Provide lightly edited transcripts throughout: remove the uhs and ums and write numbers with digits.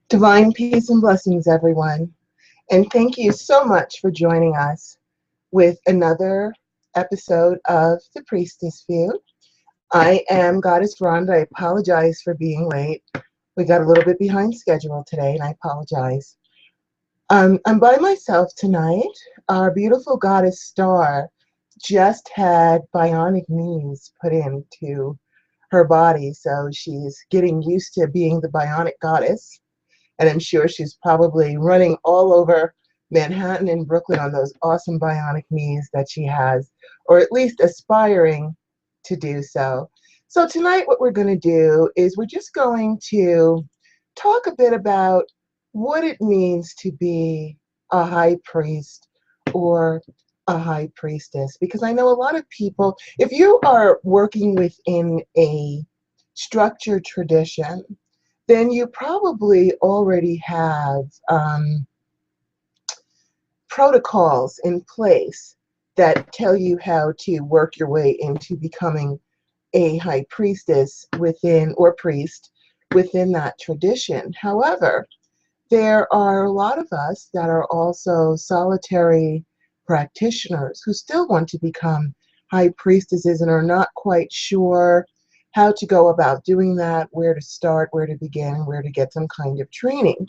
Divine peace and blessings, everyone. And thank you so much for joining us with another episode of The Priestess View. I am Goddess Rhonda. I apologize for being late. We got a little bit behind schedule today, and I apologize. I'm by myself tonight. Our beautiful goddess Star just had bionic knees put into her body, so she's getting used to being the bionic goddess. And I'm sure she's probably running all over Manhattan and Brooklyn on those awesome bionic knees that she has, or at least aspiring to do so. So tonight what we're going to do is we're just going to talk a bit about what it means to be a high priest or a high priestess. Because I know a lot of people, if you are working within a structured tradition, then you probably already have protocols in place that tell you how to work your way into becoming a high priestess within, or priest within that tradition. However, there are a lot of us that are also solitary practitioners who still want to become high priestesses and are not quite sure how to go about doing that, where to start, where to begin, where to get some kind of training.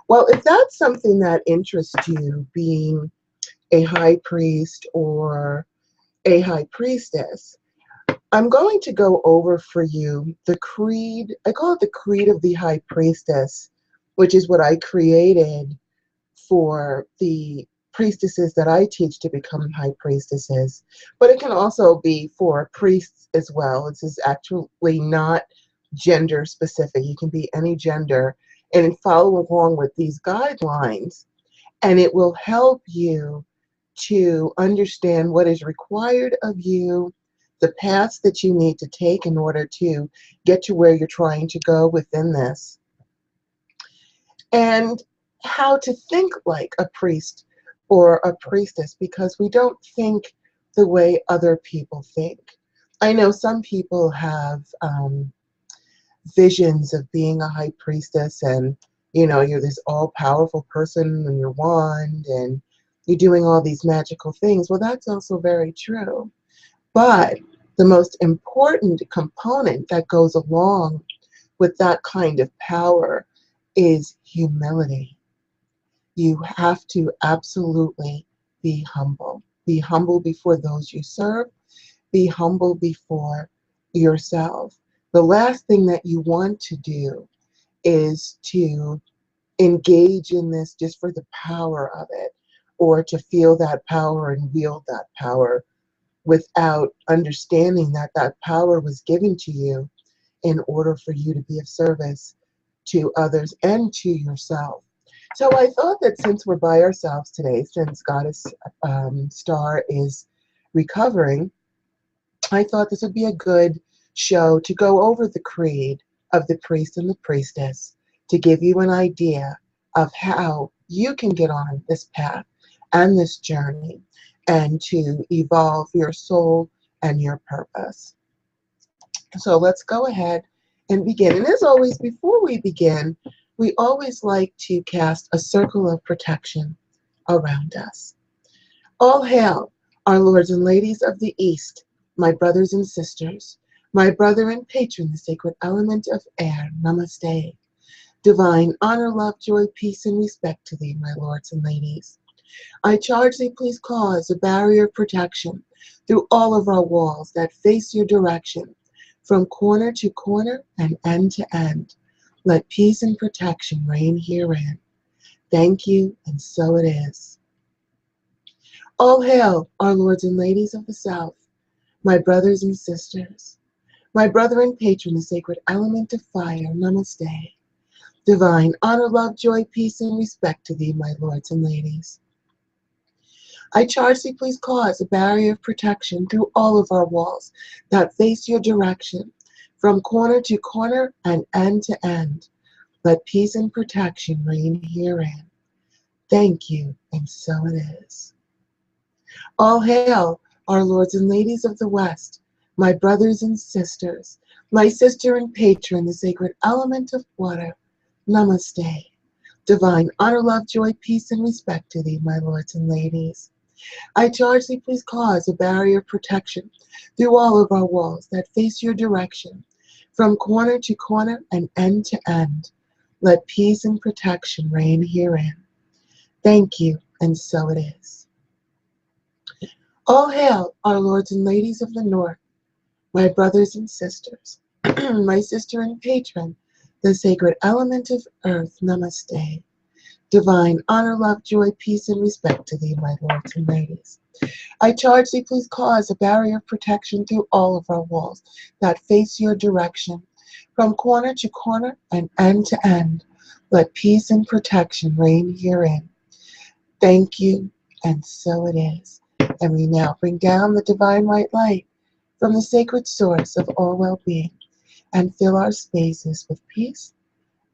Well, if that's something that interests you, being a high priest or a high priestess, I'm going to go over for you the creed. I call it the creed of the high priestess, which is what I created for the priestesses that I teach to become high priestesses. But it can also be for priests as well. This is actually not gender specific. You can be any gender and follow along with these guidelines, and it will help you to understand what is required of you, the paths that you need to take in order to get to where you're trying to go within this, and how to think like a priest or a priestess, because we don't think the way other people think. I know some people have visions of being a high priestess, and you're this all-powerful person and your wand and you're doing all these magical things. Well, that's also very true. But the most important component that goes along with that kind of power is humility. You have to absolutely be humble. Be humble before those you serve. Be humble before yourself. The last thing that you want to do is to engage in this just for the power of it, or to feel that power and wield that power without understanding that that power was given to you in order for you to be of service to others and to yourself. So I thought that since we're by ourselves today, since Goddess Star is recovering, I thought this would be a good show to go over the creed of the priest and the priestess, to give you an idea of how you can get on this path and this journey and to evolve your soul and your purpose. So let's go ahead and begin. And as always, before we begin, we always like to cast a circle of protection around us. All hail, our lords and ladies of the East, my brothers and sisters, my brother and patron, the sacred element of air. Namaste. Divine honor, love, joy, peace, and respect to thee, my lords and ladies. I charge thee, please cause a barrier of protection through all of our walls that face your direction, from corner to corner and end to end. Let peace and protection reign herein. Thank you, and so it is. All hail, our lords and ladies of the South, my brothers and sisters, my brother and patron, the sacred element of fire. Namaste. Divine honor, love, joy, peace, and respect to thee, my lords and ladies. I charge thee, please cause a barrier of protection through all of our walls that face your direction, from corner to corner and end to end. Let peace and protection reign herein. Thank you, and so it is. All hail, our lords and ladies of the West, my brothers and sisters, my sister and patron, the sacred element of water. Namaste. Divine honor, love, joy, peace, and respect to thee, my lords and ladies. I charge thee, please cause a barrier of protection through all of our walls that face your direction, from corner to corner and end to end. Let peace and protection reign herein. Thank you, and so it is. All hail, our lords and ladies of the North, my brothers and sisters, my sister and patron, the sacred element of earth, namaste. Divine honor, love, joy, peace, and respect to thee, my lords and ladies. I charge thee, please cause a barrier of protection through all of our walls that face your direction, from corner to corner and end to end. Let peace and protection reign herein. Thank you, and so it is. And we now bring down the divine white light from the sacred source of all well-being and fill our spaces with peace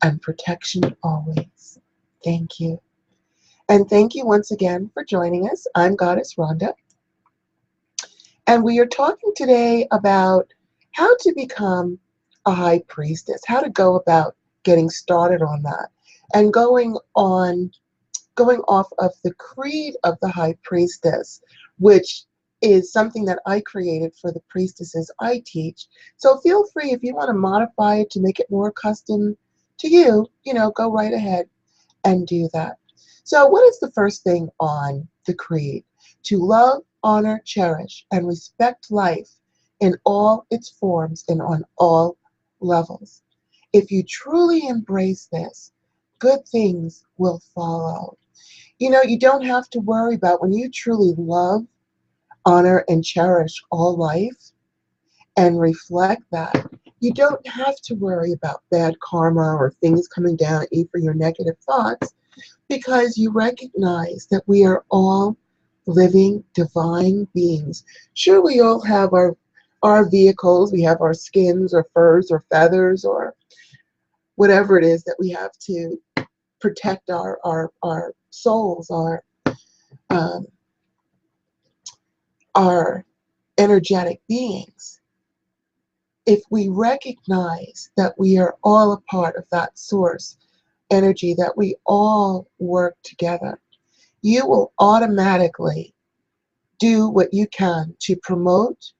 and protection always. Thank you. And thank you once again for joining us. I'm Goddess Rhonda. And we are talking today about how to become a high priestess, how to go about getting started on that, and going off of the creed of the high priestess, which is something that I created for the priestesses I teach. So feel free, if you want to modify it to make it more custom to you, go right ahead and do that. So what is the first thing on the creed? To love, honor, cherish, and respect life in all its forms and on all levels. If you truly embrace this, good things will follow. You don't have to worry about, when you truly love, honor, and cherish all life and reflect that, you don't have to worry about bad karma or things coming down at you for your negative thoughts, because you recognize that we are all living divine beings. Sure, we all have our vehicles, we have our skins or furs or feathers or whatever it is that we have to protect our souls, our energetic beings. If we recognize that we are all a part of that source energy, that we all work together, you will automatically do what you can to promote,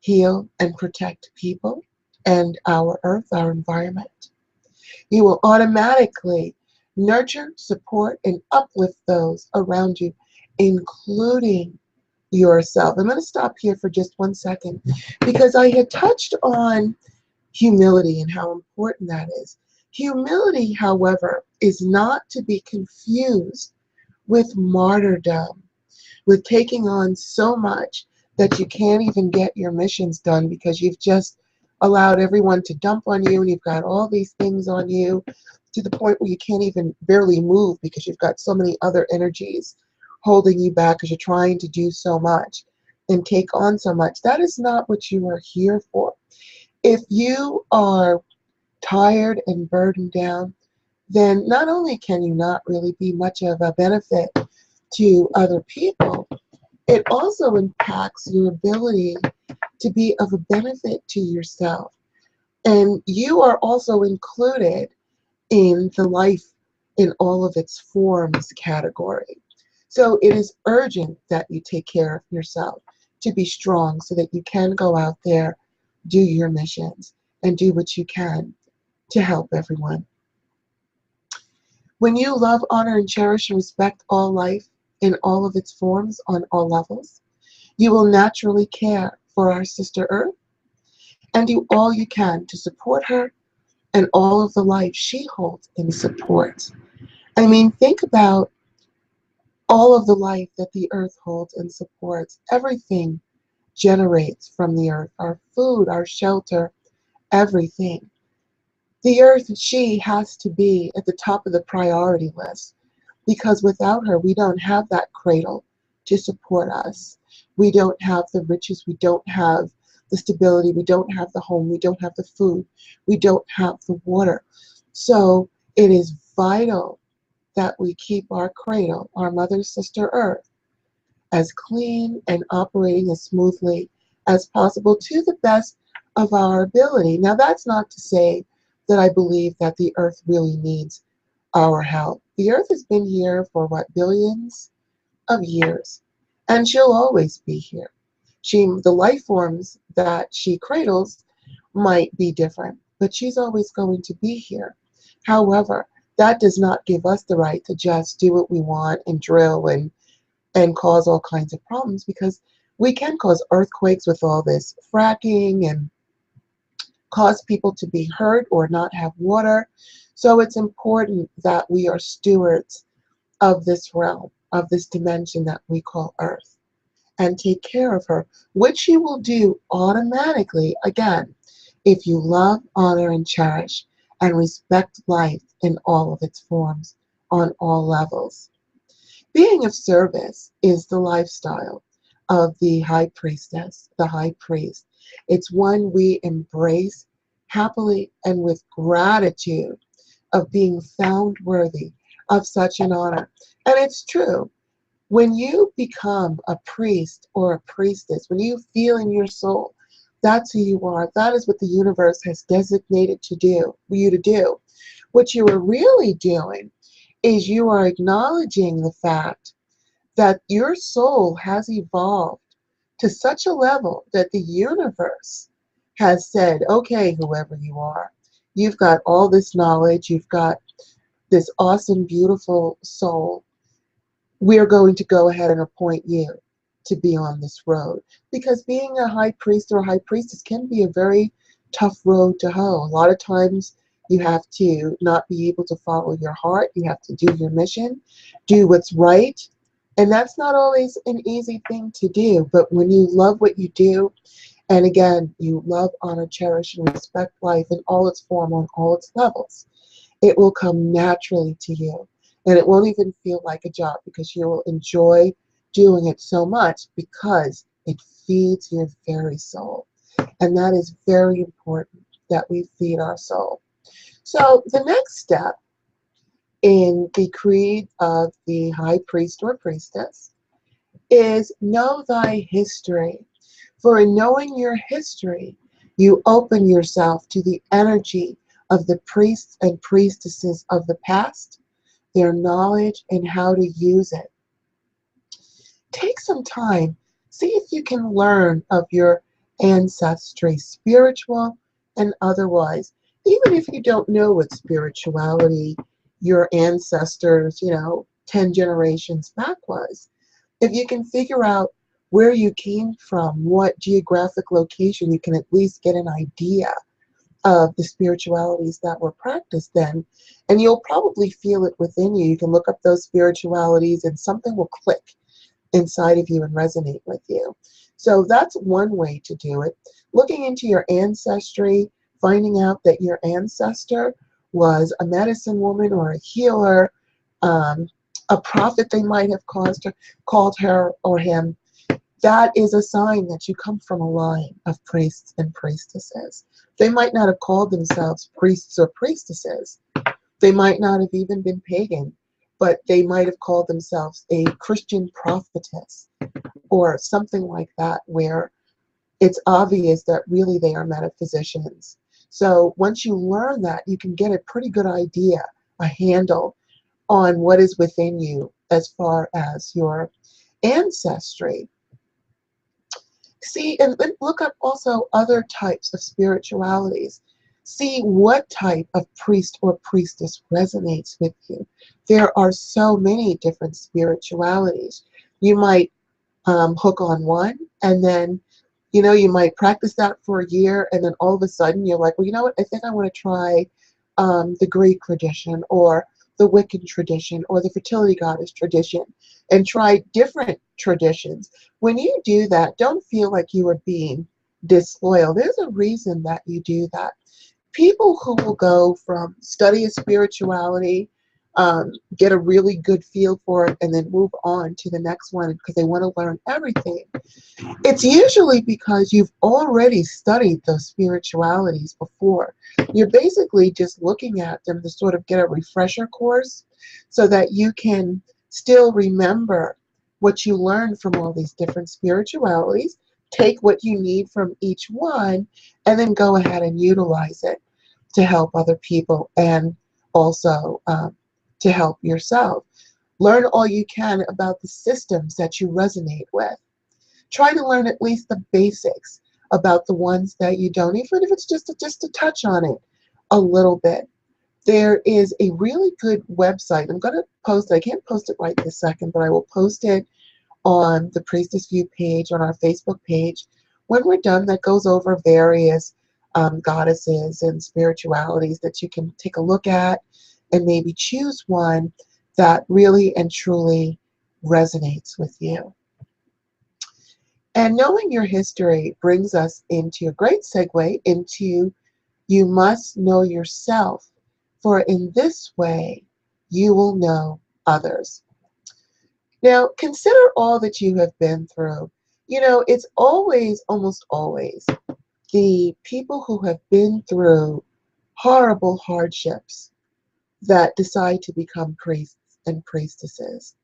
heal, and protect people and our earth, our environment. You will automatically nurture, support, and uplift those around you, including yourself. I'm going to stop here for just 1 second, because I had touched on humility and how important that is. Humility, however, is not to be confused with martyrdom, with taking on so much that you can't even get your missions done because you've just allowed everyone to dump on you, and you've got all these things on you to the point where you can't even barely move because you've got so many other energies holding you back because you're trying to do so much and take on so much. That is not what you are here for. If you are tired and burdened down, then not only can you not really be much of a benefit to other people, it also impacts your ability to be of a benefit to yourself. And you are also included in the life in all of its forms category. So it is urgent that you take care of yourself, to be strong so that you can go out there, do your missions, and do what you can to help everyone. When you love, honor, and cherish and respect all life in all of its forms on all levels, you will naturally care for our sister Earth and do all you can to support her and all of the life she holds and supports. I mean, think about all of the life that the Earth holds and supports. Everything generates from the Earth. Our food, our shelter, everything. The Earth, she has to be at the top of the priority list, because without her, we don't have that cradle to support us. We don't have the riches. We don't have the stability. We don't have the home. We don't have the food. We don't have the water. So it is vital that we keep our cradle, our mother, sister Earth, as clean and operating as smoothly as possible to the best of our ability. Now, that's not to say that I believe that the Earth really needs our help. The earth has been here for what, billions of years, and she'll always be here. The life forms that she cradles might be different, but she's always going to be here. However, that does not give us the right to just do what we want and drill and cause all kinds of problems, because we can cause earthquakes with all this fracking and cause people to be hurt or not have water. So it's important that we are stewards of this realm, of this dimension that we call Earth, and take care of her, which you will do automatically, again, if you love, honor, and cherish, and respect life in all of its forms, on all levels. Being of service is the lifestyle of the High Priestess, the High Priest. It's one we embrace happily and with gratitude of being found worthy of such an honor. And it's true. When you become a priest or a priestess, when you feel in your soul, that's who you are. That is what the universe has designated to do, for you to do. What you are really doing is you are acknowledging the fact that your soul has evolved to such a level that the universe has said, okay, whoever you are, you've got all this knowledge, you've got this awesome, beautiful soul. We're going to go ahead and appoint you to be on this road. Because being a high priest or a high priestess can be a very tough road to hoe. A lot of times you have to not be able to follow your heart. You have to do your mission, do what's right. And that's not always an easy thing to do. But when you love what you do, and again, you love, honor, cherish, and respect life in all its form, on all its levels, it will come naturally to you. And it won't even feel like a job, because you will enjoy doing it so much because it feeds your very soul. And that is very important, that we feed our soul. So the next step in the creed of the high priest or priestess is know thy history. For in knowing your history, you open yourself to the energy of the priests and priestesses of the past, their knowledge, and how to use it. Take some time. See if you can learn of your ancestry, spiritual and otherwise. Even if you don't know what spirituality your ancestors, 10 generations back was. If you can figure out where you came from, what geographic location, you can at least get an idea of the spiritualities that were practiced then, and you'll probably feel it within you. You can look up those spiritualities and something will click inside of you and resonate with you. So that's one way to do it. Looking into your ancestry, finding out that your ancestor was a medicine woman or a healer, a prophet they might have called her or him. That is a sign that you come from a line of priests and priestesses. They might not have called themselves priests or priestesses. They might not have even been pagan, but they might have called themselves a Christian prophetess or something like that, where it's obvious that really they are metaphysicians. So once you learn that, you can get a pretty good idea, a handle on what is within you as far as your ancestry. See, and then look up also other types of spiritualities. See what type of priest or priestess resonates with you. There are so many different spiritualities. You might hook on one, and then, you might practice that for a year, and then all of a sudden you're like, well, you know what, I think I want to try the Greek tradition, or the Wiccan tradition, or the fertility goddess tradition, and try different traditions. When you do that, don't feel like you are being disloyal. There's a reason that you do that. People who will go from study of spirituality, get a really good feel for it, and then move on to the next one because they want to learn everything, it's usually because you've already studied those spiritualities before. You're basically just looking at them to sort of get a refresher course so that you can still remember what you learned from all these different spiritualities, take what you need from each one, and then go ahead and utilize it to help other people, and also to help yourself. Learn all you can about the systems that you resonate with. Try to learn at least the basics about the ones that you don't, even if it's just to touch on it a little bit. There is a really good website. I'm going to post it. I can't post it right this second, but I will post it on the Priestess View page, on our Facebook page, when we're done, that goes over various goddesses and spiritualities that you can take a look at and maybe choose one that really and truly resonates with you. And knowing your history brings us into a great segue into you must know yourself, for in this way you will know others. Now, consider all that you have been through. You know, it's always, almost always, the people who have been through horrible hardships that decide to become priests and priestesses.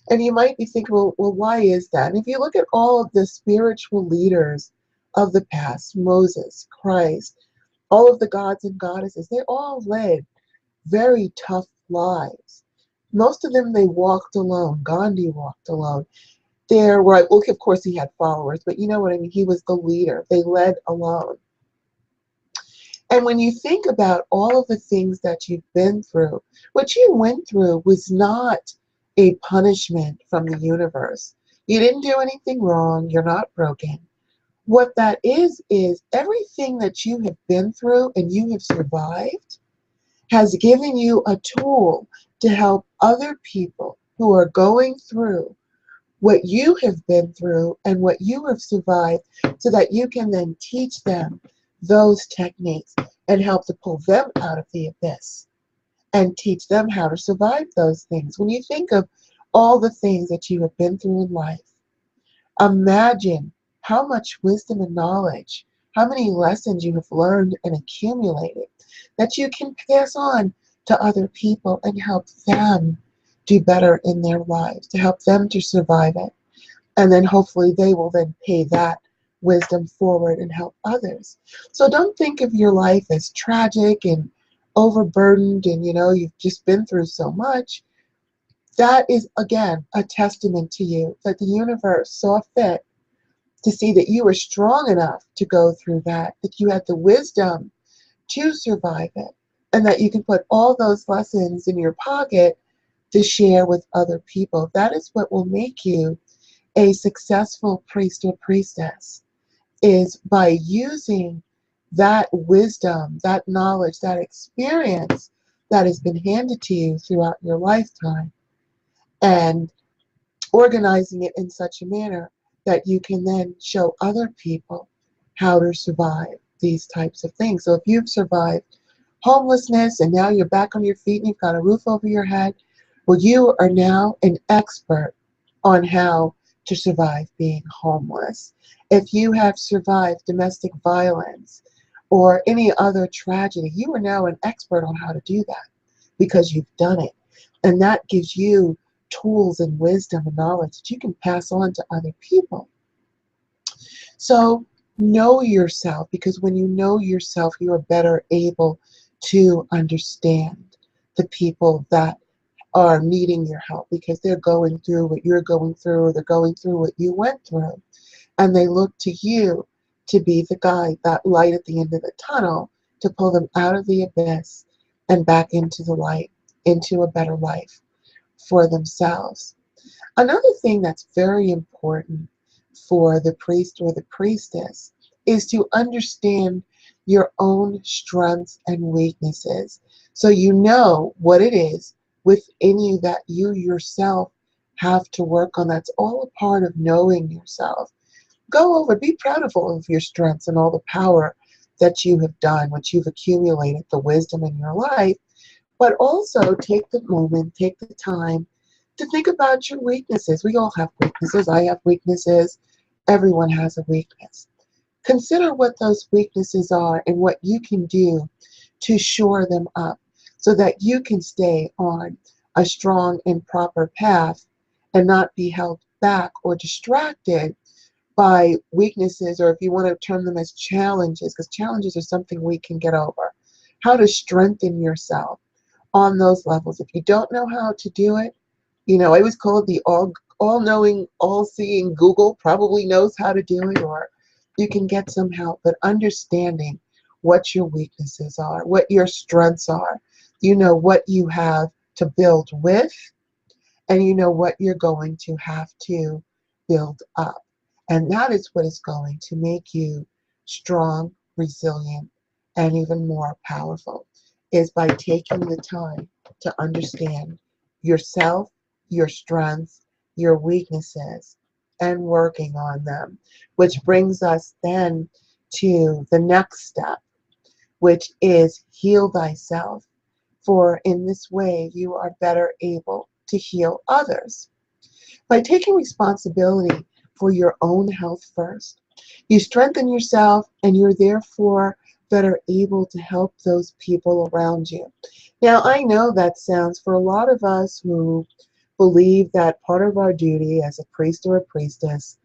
And you might be thinking, well, why is that? And if you look at all of the spiritual leaders of the past, Moses, Christ, all of the gods and goddesses, they all led very tough lives. Most of them, they walked alone. Gandhi walked alone. There were, well, of course, he had followers, but you know what I mean? He was the leader. They led alone. And when you think about all of the things that you've been through, what you went through was not a punishment from the universe. You didn't do anything wrong. You're not broken. What that is everything that you have been through and you have survived has given you a tool to help other people who are going through what you have been through and what you have survived, so that you can then teach them those techniques and help to pull them out of the abyss and teach them how to survive those things. When you think of all the things that you have been through in life, imagine how much wisdom and knowledge, how many lessons you have learned and accumulated that you can pass on to other people and help them do better in their lives, to help them to survive it. And then hopefully they will then pay that wisdom forward and help others. So don't think of your life as tragic and overburdened and, you know, you've just been through so much. That is, again, a testament to you that the universe saw fit to see that you were strong enough to go through that you had the wisdom to survive it, and that you can put all those lessons in your pocket to share with other people. That is what will make you a successful priest or priestess, is by using that wisdom, that knowledge, that experience that has been handed to you throughout your lifetime, and organizing it in such a manner that you can then show other people how to survive these types of things. So if you've survived homelessness and now you're back on your feet and you've got a roof over your head, well, you are now an expert on how to survive being homeless. If you have survived domestic violence or any other tragedy, you are now an expert on how to do that because you've done it. And that gives you tools and wisdom and knowledge that you can pass on to other people. So know yourself, because when you know yourself, you are better able to understand the people that are needing your help, because they're going through what you're going through, or they're going through what you went through. And they look to you to be the guide, that light at the end of the tunnel, to pull them out of the abyss and back into the light, into a better life for themselves. Another thing that's very important for the priest or the priestess is to understand your own strengths and weaknesses, so you know what it is within you that you yourself have to work on. That's all a part of knowing yourself. Go over, be proud of all of your strengths and all the power that you have done, what you've accumulated, the wisdom in your life, but also take the moment, take the time to think about your weaknesses. We all have weaknesses. I have weaknesses. Everyone has a weakness. Consider what those weaknesses are and what you can do to shore them up so that you can stay on a strong and proper path and not be held back or distracted by weaknesses, or if you want to term them as challenges, because challenges are something we can get over. How to strengthen yourself on those levels. If you don't know how to do it, I always call it the all-knowing, all-seeing Google probably knows how to do it, or you can get some help. But understanding what your weaknesses are, what your strengths are, what you have to build with, and what you're going to have to build up. And that is what is going to make you strong, resilient, and even more powerful, is by taking the time to understand yourself, your strengths, your weaknesses, and working on them. Which brings us then to the next step, which is heal thyself. For in this way, you are better able to heal others. By taking responsibility for your own health first, you strengthen yourself, and you're therefore better able to help those people around you. Now, I know that sounds, for a lot of us who believe that part of our duty as a priest or a priestess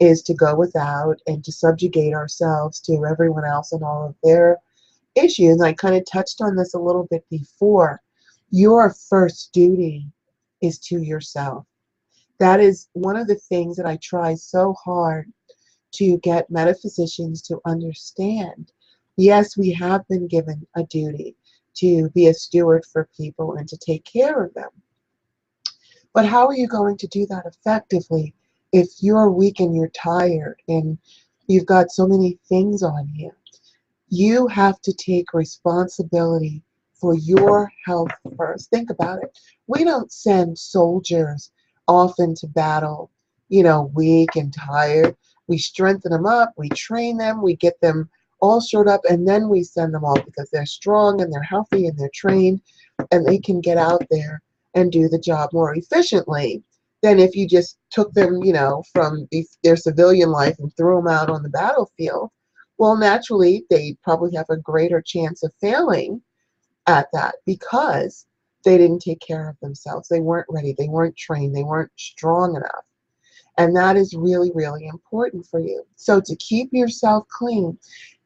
is to go without and to subjugate ourselves to everyone else and all of their issues. I kind of touched on this a little bit before. Your first duty is to yourself. That is one of the things that I try so hard to get metaphysicians to understand. Yes, we have been given a duty to be a steward for people and to take care of them. But how are you going to do that effectively if you're weak and you're tired and you've got so many things on you? You have to take responsibility for your health first. Think about it. We don't send soldiers off into battle, weak and tired. We strengthen them up, we train them, we get them all shored up, and then we send them off because they're strong and they're healthy and they're trained and they can get out there and do the job more efficiently than if you just took them, from their civilian life and threw them out on the battlefield. Well, naturally, they probably have a greater chance of failing at that because they didn't take care of themselves. They weren't ready. They weren't trained. They weren't strong enough. And that is really, really important for you. So to keep yourself clean,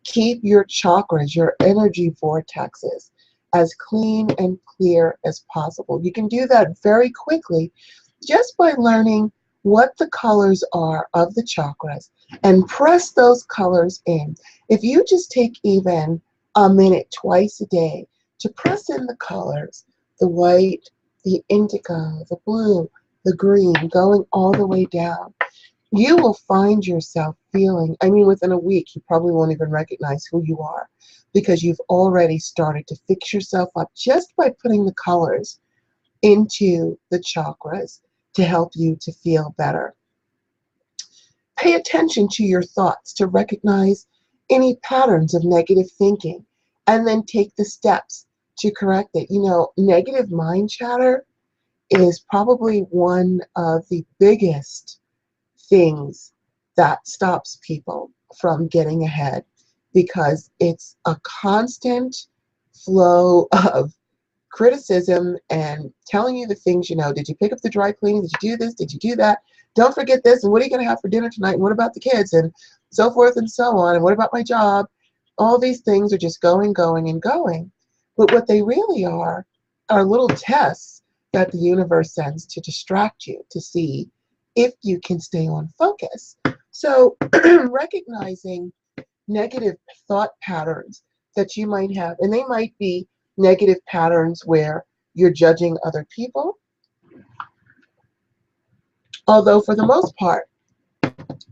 keep your chakras, your energy vortexes, as clean and clear as possible. You can do that very quickly just by learning what the colors are of the chakras and press those colors in. If you just take even a minute twice a day to press in the colors, the white, the indigo, the blue, the green, going all the way down, you will find yourself feeling, within a week, you probably won't even recognize who you are because you've already started to fix yourself up just by putting the colors into the chakras to help you to feel better. Pay attention to your thoughts to recognize any patterns of negative thinking and then take the steps to correct it. Negative mind chatter is probably one of the biggest things that stops people from getting ahead because it's a constant flow of criticism and telling you the things, did you pick up the dry cleaning? Did you do this? Did you do that? Don't forget this. And what are you going to have for dinner tonight? And what about the kids? And so forth and so on. And what about my job? All these things are just going, going, and going. But what they really are little tests that the universe sends to distract you to see if you can stay on focus. So recognizing negative thought patterns that you might have, and they might be negative patterns where you're judging other people. Although for the most part,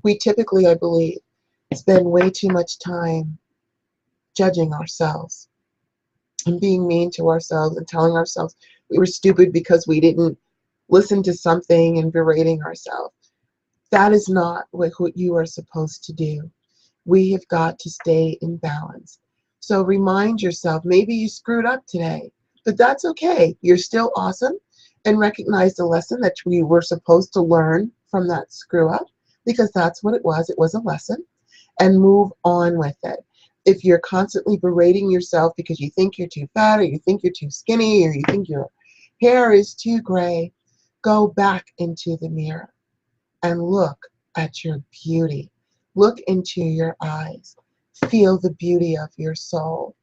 we typically, I believe, spend way too much time judging ourselves and being mean to ourselves and telling ourselves we were stupid because we didn't listen to something and berating ourselves. That is not what you are supposed to do. We have got to stay in balance. So remind yourself, maybe you screwed up today, but that's okay. You're still awesome, and recognize the lesson that we were supposed to learn from that screw up, because that's what it was. It was a lesson, and move on with it. If you're constantly berating yourself because you think you're too fat, or you think you're too skinny, or you think your hair is too gray, go back into the mirror and look at your beauty. Look into your eyes. Feel the beauty of your soul.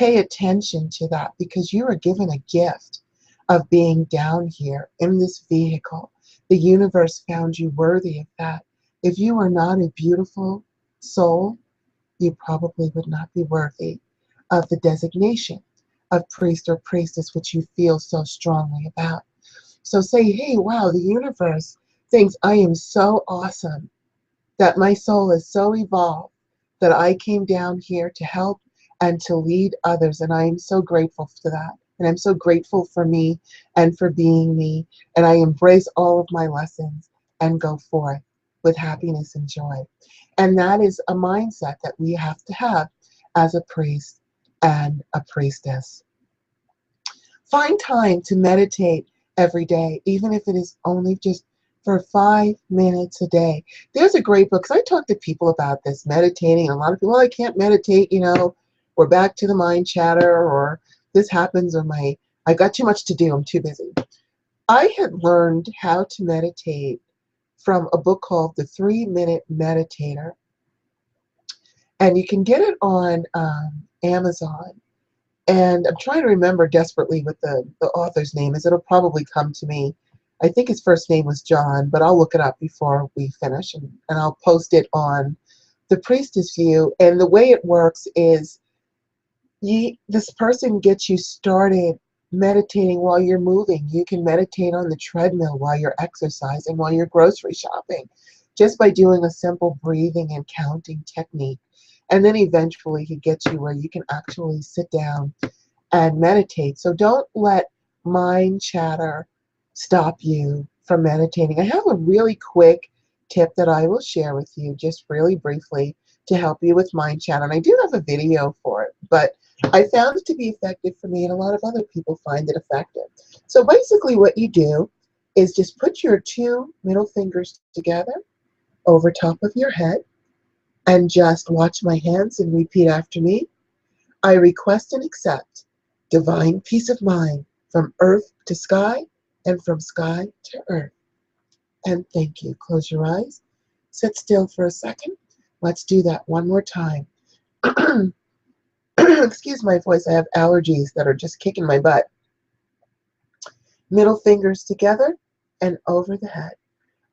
Pay attention to that, because you are given a gift of being down here in this vehicle. The universe found you worthy of that. If you are not a beautiful soul, you probably would not be worthy of the designation of priest or priestess, which you feel so strongly about. So say, hey, wow, the universe thinks I am so awesome, that my soul is so evolved, that I came down here to help and to lead others. And I am so grateful for that. And I'm so grateful for me and for being me. And I embrace all of my lessons and go forth with happiness and joy. And that is a mindset that we have to have as a priest and a priestess. Find time to meditate every day, even if it is only just for 5 minutes a day. There's a great book, because I talk to people about this, meditating. A lot of people, well, I can't meditate, we're back to the mind chatter, or this happens, or I've got too much to do, I'm too busy. I had learned how to meditate from a book called The 3-Minute Meditator. And you can get it on Amazon. And I'm trying to remember desperately what the author's name is. It'll probably come to me. I think his first name was John, but I'll look it up before we finish, and I'll post it on the Priestess View. And the way it works is this person gets you started meditating while you're moving. You can meditate on the treadmill while you're exercising, while you're grocery shopping, just by doing a simple breathing and counting technique. And then eventually he gets you where you can actually sit down and meditate. So don't let mind chatter stop you from meditating. I have a really quick tip that I will share with you, just really briefly, to help you with mind chatter. And I do have a video for it, but I found it to be effective for me, and a lot of other people find it effective. So basically what you do is just put your 2 middle fingers together over top of your head, and just watch my hands and repeat after me. I request and accept divine peace of mind from earth to sky and from sky to earth. And thank you. Close your eyes. Sit still for a second. Let's do that one more time. Excuse my voice. I have allergies that are just kicking my butt. Middle fingers together and over the head.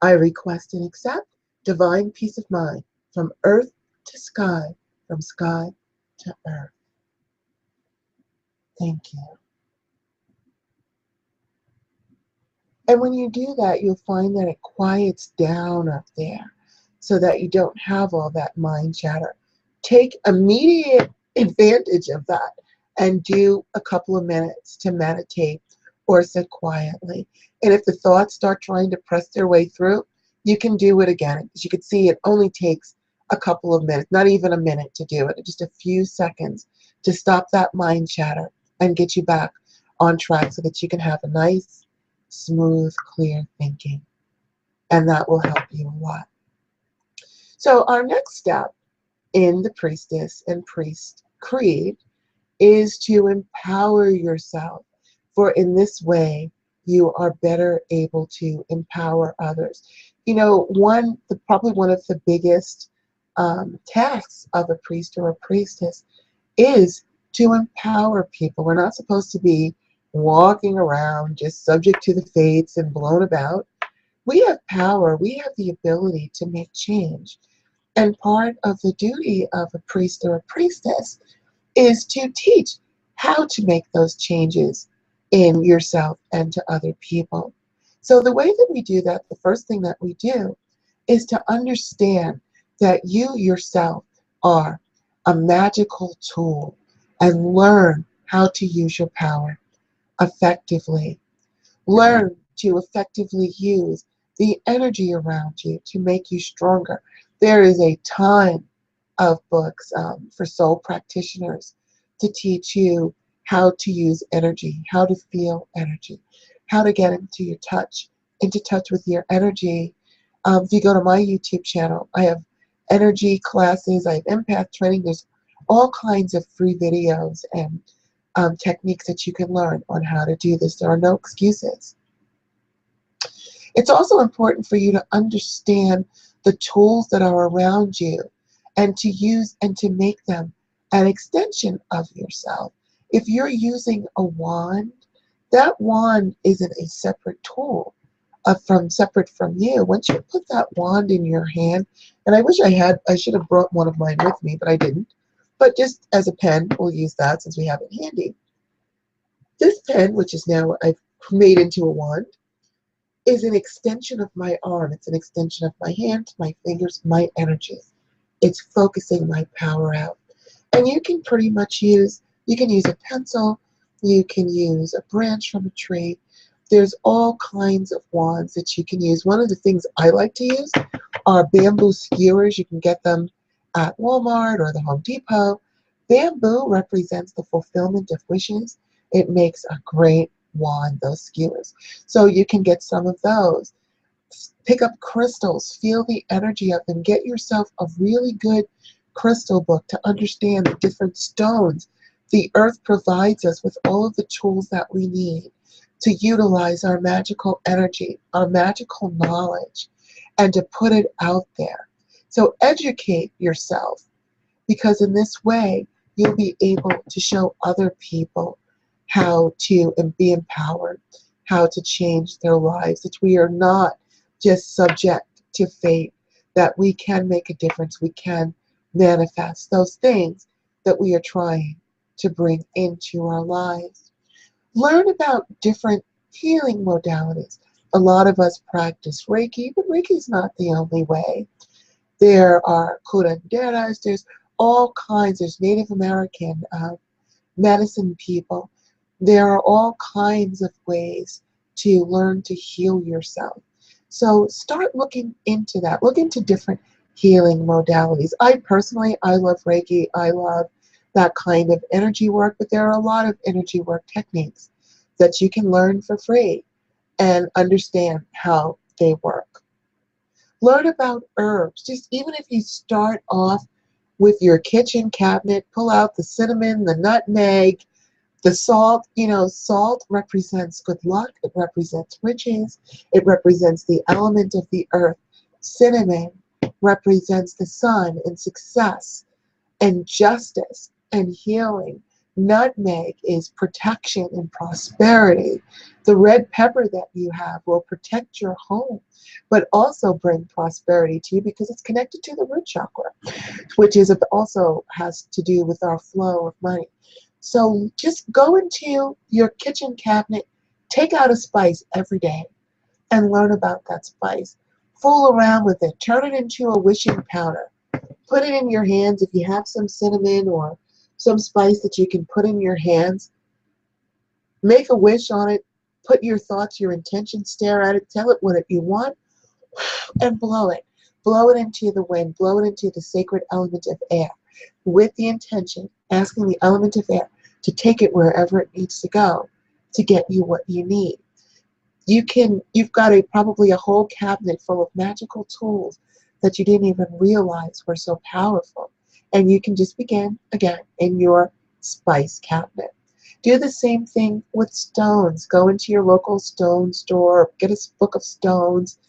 I request and accept divine peace of mind from earth to sky, from sky to earth. Thank you. And when you do that, you'll find that it quiets down up there so that you don't have all that mind chatter. Take immediate advantage of that and do a couple of minutes to meditate or sit quietly. And if the thoughts start trying to press their way through, you can do it again. As you can see, it only takes a couple of minutes, not even a minute to do it, just a few seconds to stop that mind chatter and get you back on track so that you can have a nice, smooth, clear thinking. And that will help you a lot. So our next step in the Priestess and Priest Creed is to empower yourself. For in this way, you are better able to empower others. Probably one of the biggest tasks of a priest or a priestess is to empower people. We're not supposed to be walking around just subject to the fates and blown about. We have power. We have the ability to make change. And part of the duty of a priest or a priestess is to teach how to make those changes in yourself and to other people. So the way that we do that, the first thing that we do is to understand that you yourself are a magical tool and learn how to use your power effectively. Learn to effectively use the energy around you to make you stronger. There is a ton of books for soul practitioners to teach you how to use energy, how to feel energy, how to get into touch with your energy. If you go to my YouTube channel, I have energy classes, I have empath training. There's all kinds of free videos and techniques that you can learn on how to do this. There are no excuses. It's also important for you to understand the tools that are around you and to use and to make them an extension of yourself. If you're using a wand, that wand isn't a separate tool separate from you. Once you put that wand in your hand, and I should have brought one of mine with me, but I didn't. But just as a pen, we'll use that since we have it handy. This pen, which is now I've made into a wand, is an extension of my arm. It's an extension of my hand, my fingers, my energy. It's focusing my power out. And you can pretty much you can use a pencil, you can use a branch from a tree. There's all kinds of wands that you can use. One of the things I like to use are bamboo skewers. You can get them at Walmart or the Home Depot. Bamboo represents the fulfillment of wishes. It makes a great wand, those skewers. So you can get some of those. Pick up crystals, feel the energy of them. Get yourself a really good crystal book to understand the different stones. The earth provides us with all of the tools that we need to utilize our magical energy, our magical knowledge, and to put it out there. So educate yourself, because in this way, you'll be able to show other people how to be empowered, how to change their lives, that we are not just subject to fate, that we can make a difference, we can manifest those things that we are trying to bring into our lives. Learn about different healing modalities. A lot of us practice Reiki, but Reiki is not the only way. There are curanderas, there's all kinds, there's Native American medicine people. There are all kinds of ways to learn to heal yourself. So start looking into that. Look into different healing modalities. I love Reiki. I love that kind of energy work, but there are a lot of energy work techniques that you can learn for free and understand how they work. Learn about herbs. Just even if you start off with your kitchen cabinet, pull out the cinnamon, the nutmeg, the salt. Salt represents good luck. It represents riches. It represents the element of the earth. Cinnamon represents the sun and success and justice and healing. Nutmeg is protection and prosperity. The red pepper that you have will protect your home, but also bring prosperity to you because it's connected to the root chakra, which also has to do with our flow of money. So just go into your kitchen cabinet, take out a spice every day, and learn about that spice. Fool around with it. Turn it into a wishing powder. Put it in your hands. If you have some cinnamon or some spice that you can put in your hands, make a wish on it. Put your thoughts, your intentions, stare at it, tell it what you want, and blow it. Blow it into the wind. Blow it into the sacred element of air with the intention, asking the element of air to take it wherever it needs to go to get you what you need. You've got probably a whole cabinet full of magical tools that you didn't even realize were so powerful. And you can just begin again in your spice cabinet. Do the same thing with stones. Go into your local stone store, get a book of stones,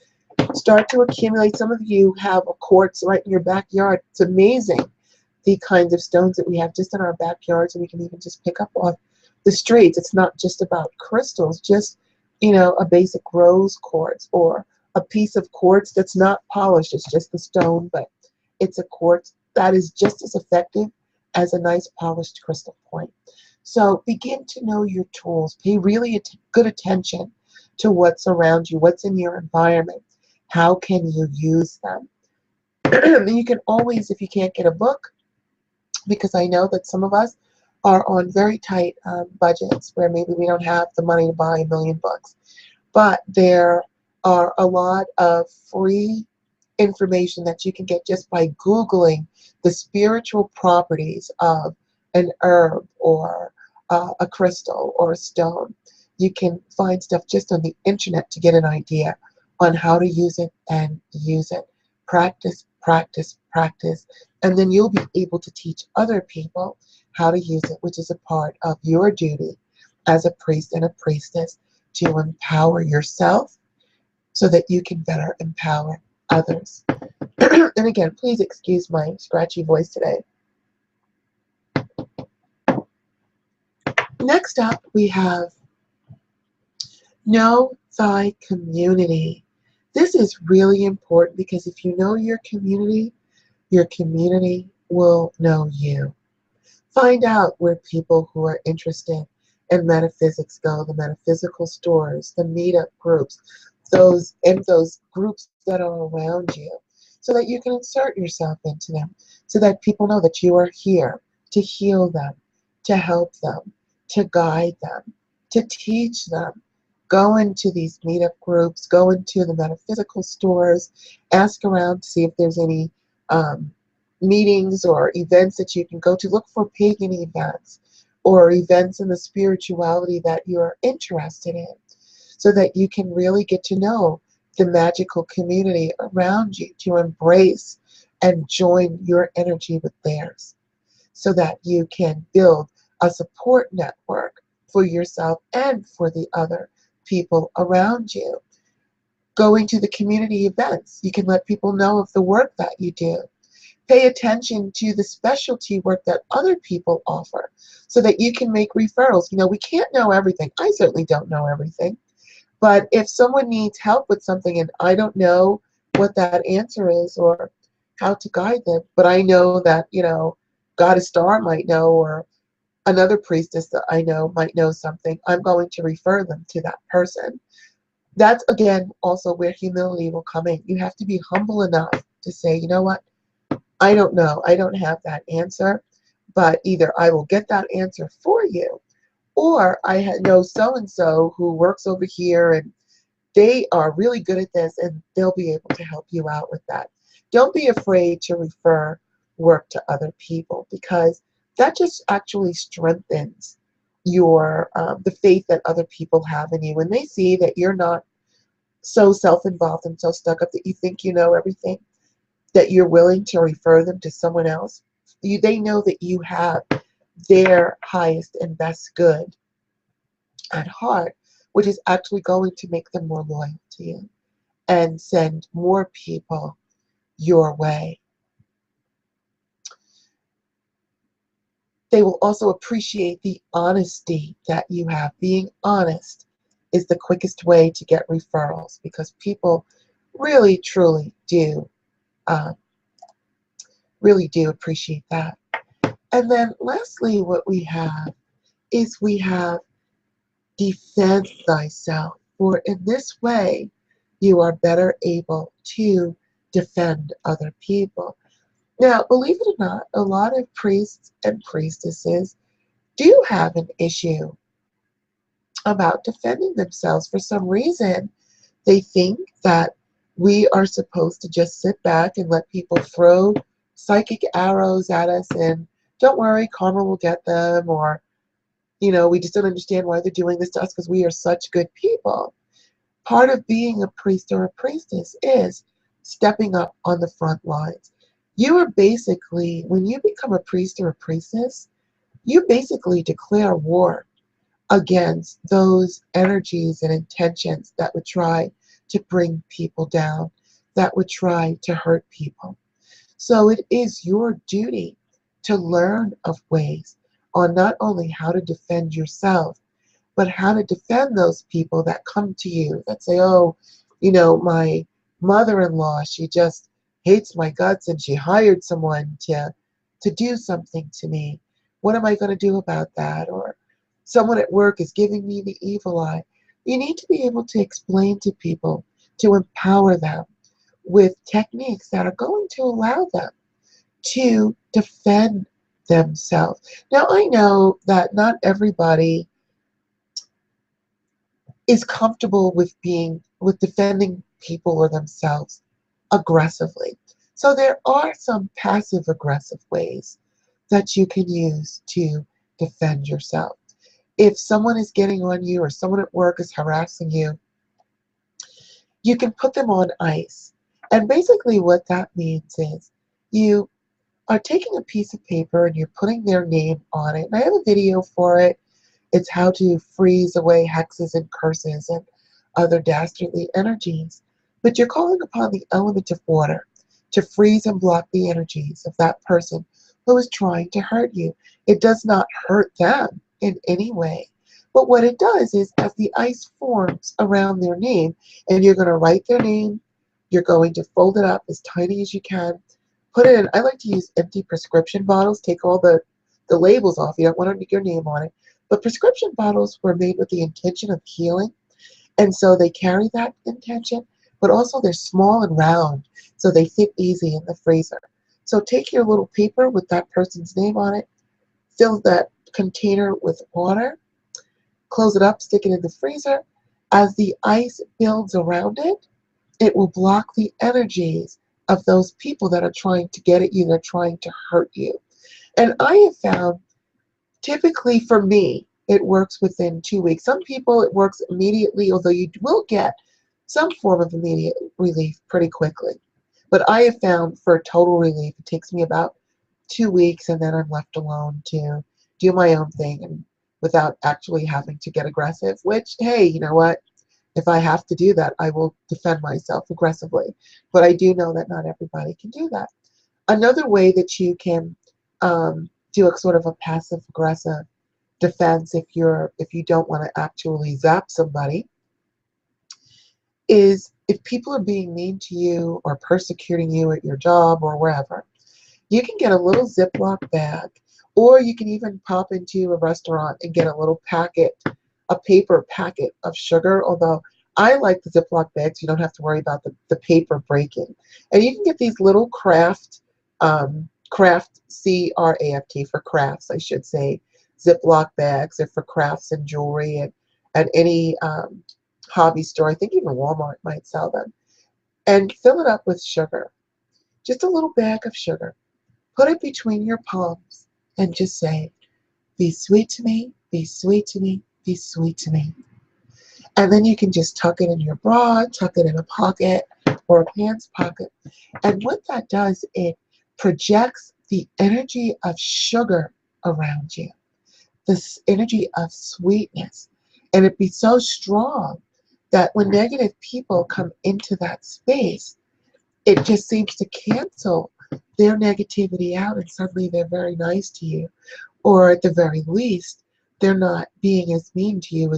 start to accumulate. Some of you have a quartz right in your backyard. It's amazing the kinds of stones that we have just in our backyards, and we can even just pick up off the streets. It's not just about crystals, just a basic rose quartz or a piece of quartz that's not polished. It's just the stone, but it's a quartz that is just as effective as a nice polished crystal point. So begin to know your tools. Pay really good attention to what's around you, what's in your environment. How can you use them? You can always, if you can't get a book, because I know that some of us are on very tight budgets where maybe we don't have the money to buy a million books. But there are a lot of free information that you can get just by Googling the spiritual properties of an herb or a crystal or a stone. You can find stuff just on the internet to get an idea on how to use it and use it. Practice, practice, practice, and then you'll be able to teach other people how to use it, which is a part of your duty as a priest and a priestess to empower yourself so that you can better empower others. And again, please excuse my scratchy voice today. Next up, we have know thy community. This is really important because if you know your community will know you. Find out where people who are interested in metaphysics go, the metaphysical stores, the meetup groups, those groups that are around you, so that you can insert yourself into them, so that people know that you are here to heal them, to help them, to guide them, to teach them. Go into these meetup groups, go into the metaphysical stores, ask around to see if there's any meetings or events that you can go to. Look for pagan events or events in the spirituality that you're interested in, so that you can really get to know the magical community around you, to embrace and join your energy with theirs, so that you can build a support network for yourself and for the other people around you. Going to the community events, you can let people know of the work that you do. Pay attention to the specialty work that other people offer, so that you can make referrals. We can't know everything. I certainly don't know everything. But if someone needs help with something and I don't know what that answer is or how to guide them, but I know that, Goddess Star might know, or another priestess that I know might know something, I'm going to refer them to that person. That's, again, also where humility will come in. You have to be humble enough to say, you know what? I don't know. I don't have that answer, but either I will get that answer for you, or I know so-and-so who works over here and they are really good at this and they'll be able to help you out with that. Don't be afraid to refer work to other people, because that just actually strengthens your the faith that other people have in you. When they see that you're not so self-involved and so stuck up that you think you know everything, that you're willing to refer them to someone else, they know that you have their highest and best good at heart, which is actually going to make them more loyal to you and send more people your way. They will also appreciate the honesty that you have. Being honest is the quickest way to get referrals, because people really, truly uh, do appreciate that. And then lastly, what we have is we have defend thyself, for in this way you are better able to defend other people. Now, believe it or not, a lot of priests and priestesses do have an issue about defending themselves. For some reason, they think that we are supposed to just sit back and let people throw psychic arrows at us and don't worry, karma will get them, or we just don't understand why they're doing this to us because we are such good people. Part of being a priest or a priestess is stepping up on the front lines. You are basically, when you become a priest or a priestess, you basically declare war against those energies and intentions that would try to bring people down, that would try to hurt people. So it is your duty to learn of ways on not only how to defend yourself, but how to defend those people that come to you that say, oh, my mother-in-law, she just hates my guts and she hired someone to do something to me. What am I going to do about that? Or someone at work is giving me the evil eye. You need to be able to explain to people, to empower them with techniques that are going to allow them to defend themselves. Now, I know that not everybody is comfortable with defending people or themselves aggressively. So there are some passive aggressive ways that you can use to defend yourself. If someone is getting on you or someone at work is harassing you, you can put them on ice. And basically what that means is you are taking a piece of paper and you're putting their name on it. And I have a video for it. It's how to freeze away hexes and curses and other dastardly energies. But you're calling upon the element of water to freeze and block the energies of that person who is trying to hurt you. It does not hurt them. in any way. But what it does is, as the ice forms around their name, and you're going to write their name, you're going to fold it up as tiny as you can, put it in. I like to use empty prescription bottles. Take all the labels off. You don't want your name on it. But prescription bottles were made with the intention of healing, and so they carry that intention, but also they're small and round, so they fit easy in the freezer. So take your little paper with that person's name on it, fill that container with water, close it up, stick it in the freezer. As the ice builds around it, it will block the energies of those people that are trying to get at you, that are trying to hurt you. And I have found, typically for me, it works within 2 weeks. Some people it works immediately, although you will get some form of immediate relief pretty quickly. But I have found for total relief, it takes me about 2 weeks, and then I'm left alone to do my own thing and without actually having to get aggressive, which, hey, you know what? If I have to do that, I will defend myself aggressively. But I do know that not everybody can do that. Another way that you can do a sort of a passive-aggressive defense, if you don't want to actually zap somebody, is if people are being mean to you or persecuting you at your job or wherever, you can get a little Ziploc bag, or you can even pop into a restaurant and get a little packet, a paper packet of sugar, although I like the Ziploc bags. You don't have to worry about the paper breaking. And you can get these little craft, C-R-A-F-T, for crafts, I should say, Ziploc bags. They're for crafts and jewelry, and at any hobby store. I think even Walmart might sell them. And fill it up with sugar. Just a little bag of sugar. Put it between your palms and just say, "Be sweet to me, be sweet to me, be sweet to me." And then you can just tuck it in your bra, tuck it in a pocket or a pants pocket. And what that does, it projects the energy of sugar around you, this energy of sweetness. And it be so strong that when negative people come into that space, it just seems to cancel their negativity out, and suddenly they're very nice to you. Or at the very least, they're not being as mean to you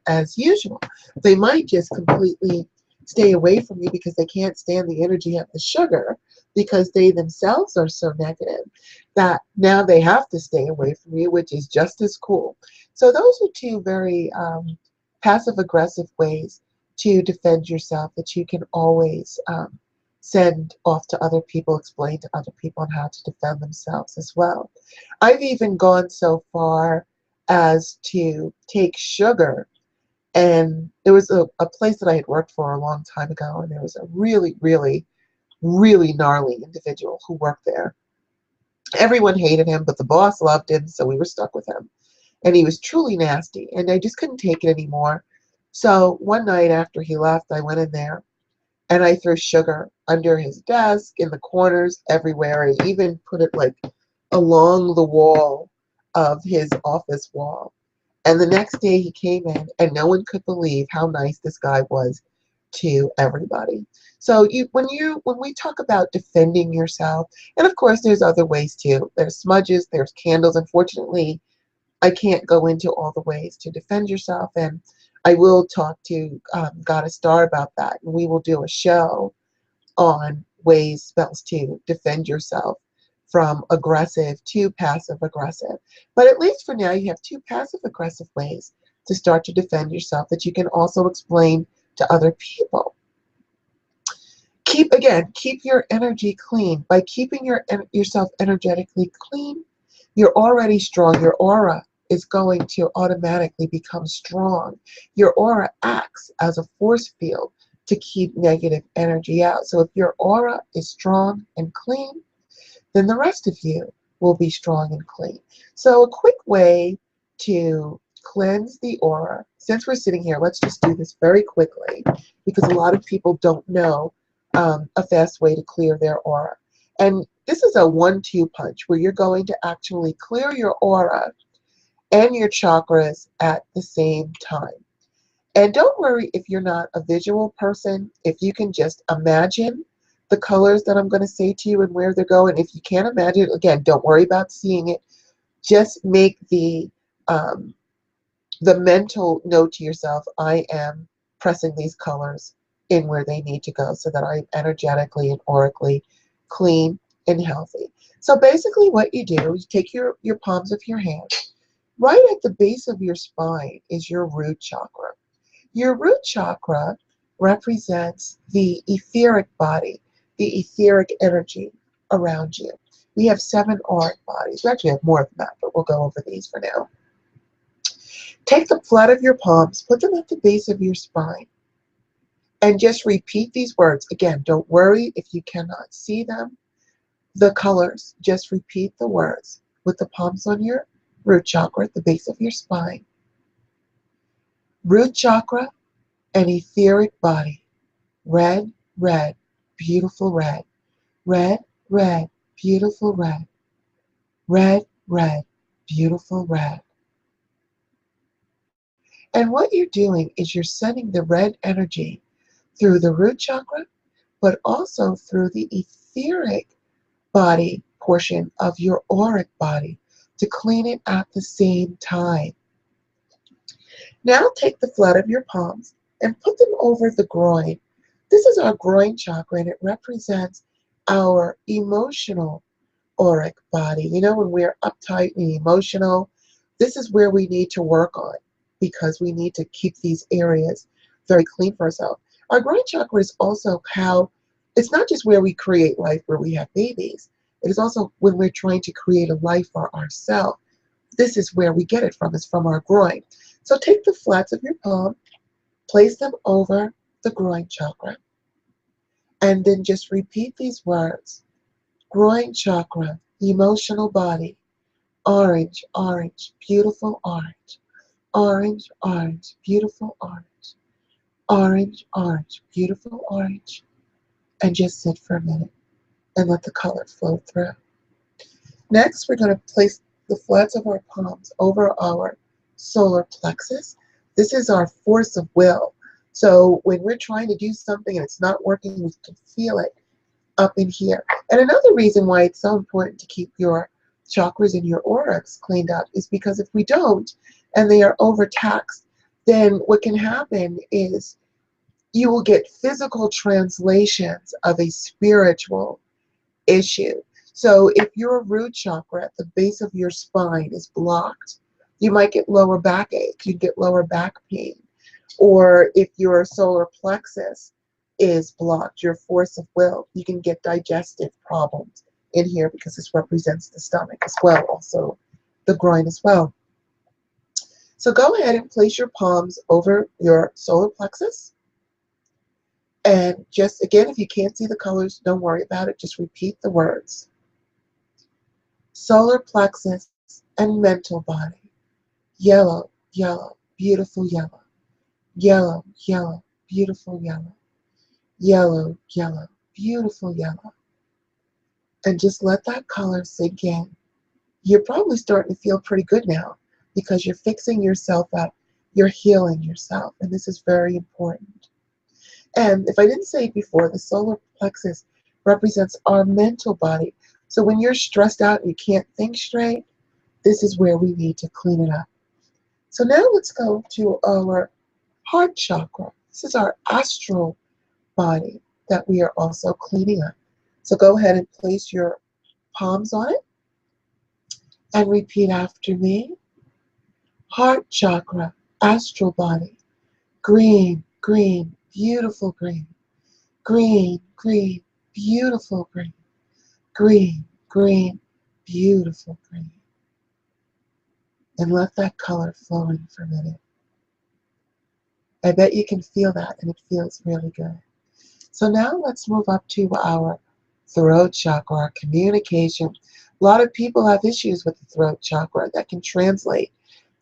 as usual. They might just completely stay away from you because they can't stand the energy of the sugar, because they themselves are so negative that now they have to stay away from you, which is just as cool. So those are two very passive-aggressive ways to defend yourself that you can always send off to other people, explain to other people on how to defend themselves as well. I've even gone so far as to take sugar, and there was a place that I had worked for a long time ago, and there was a really, really, really gnarly individual who worked there. Everyone hated him, but the boss loved him, so we were stuck with him. And he was truly nasty, and I just couldn't take it anymore. So one night after he left, I went in there, and I threw sugar under his desk, in the corners, everywhere. I even put it like along the wall of his office wall. And the next day he came in, and no one could believe how nice this guy was to everybody. So when we talk about defending yourself, and of course there's other ways too. There's smudges, there's candles. Unfortunately, I can't go into all the ways to defend yourself, and I will talk to Goddess Star about that, and we will do a show on spells to defend yourself from aggressive to passive aggressive. But at least for now, you have two passive aggressive ways to start to defend yourself that you can also explain to other people. Keep your energy clean. By keeping yourself energetically clean, you're already strong. Your aura is going to automatically become strong. Your aura acts as a force field to keep negative energy out. So if your aura is strong and clean, then the rest of you will be strong and clean. So a quick way to cleanse the aura, since we're sitting here, let's just do this very quickly, because a lot of people don't know a fast way to clear their aura. And this is a 1-2 punch where you're going to actually clear your aura and your chakras at the same time. And don't worry if you're not a visual person. If you can just imagine the colors that I'm going to say to you and where they're going. If you can't imagine, again, don't worry about seeing it. Just make the um, the mental note to yourself, I am pressing these colors in where they need to go so that I'm energetically and aurically clean and healthy. So basically what you do, you take your palms of your hand. Right at the base of your spine is your root chakra. Your root chakra represents the etheric body, the etheric energy around you. We have 7 auric bodies. We actually have more than that, but we'll go over these for now. Take the flat of your palms, put them at the base of your spine, and just repeat these words. Again, don't worry if you cannot see them, the colors. Just repeat the words with the palms on your root chakra at the base of your spine. Root chakra and etheric body. Red, red, beautiful red. Red, red, beautiful red. Red, red, beautiful red. And what you're doing is you're sending the red energy through the root chakra, but also through the etheric body portion of your auric body to clean it at the same time. Now take the flat of your palms and put them over the groin. This is our groin chakra, and it represents our emotional auric body. You know, when we're uptight and emotional, this is where we need to work on, because we need to keep these areas very clean for ourselves. Our groin chakra is also how, it's not just where we create life, where we have babies. It is also when we're trying to create a life for ourselves. This is where we get it from, it's from our groin. So take the flats of your palm, place them over the groin chakra, and then just repeat these words. Groin chakra, emotional body, orange, orange, beautiful orange. Orange, orange, beautiful orange. Orange, orange, beautiful orange. And just sit for a minute and let the color flow through. Next, we're going to place the flats of our palms over our solar plexus. This is our force of will. So when we're trying to do something and it's not working, we can feel it up in here. And another reason why it's so important to keep your chakras and your aurics cleaned up is because if we don't, and they are overtaxed, then what can happen is you will get physical translations of a spiritual issue. So if your root chakra at the base of your spine is blocked, you might get lower backache, you get lower back pain. Or if your solar plexus is blocked, your force of will, you can get digestive problems in here because this represents the stomach as well, also the groin as well. So go ahead and place your palms over your solar plexus. And just, again, if you can't see the colors, don't worry about it. Just repeat the words. Solar plexus and mental body. Yellow, yellow, beautiful yellow. Yellow, yellow, beautiful yellow. Yellow, yellow, beautiful yellow. And just let that color sink in. You're probably starting to feel pretty good now because you're fixing yourself up. You're healing yourself. And this is very important. And if I didn't say it before, the solar plexus represents our mental body. So when you're stressed out and you can't think straight, this is where we need to clean it up. So now let's go to our heart chakra. This is our astral body that we are also cleaning up. So go ahead and place your palms on it and repeat after me. Heart chakra, astral body, green, green, beautiful green. Green, green, beautiful green. Green, green, beautiful green. And let that color flow in for a minute. I bet you can feel that, and it feels really good. So now let's move up to our throat chakra, our communication. A lot of people have issues with the throat chakra that can translate